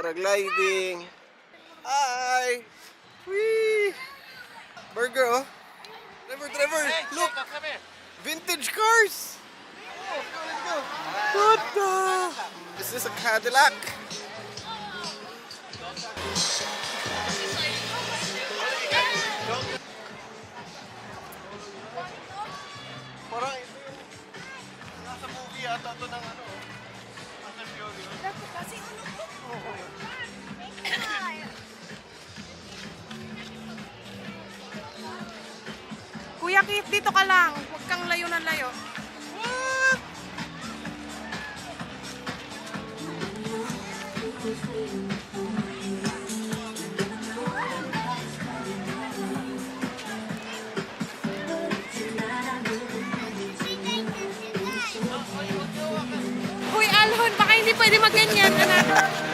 Paragliding. Hi! Whee! Burger, oh. Driver, look! Vintage cars! Let's go. What the? Is this a Cadillac? Parang ito yung nasa movie ata ito ng ano. Kasi ulo ko. Kuya Kit, dito ka lang. Huwag kang layo na layo. What? Uy, Alhon, baka hindi pwede magganyan, anak.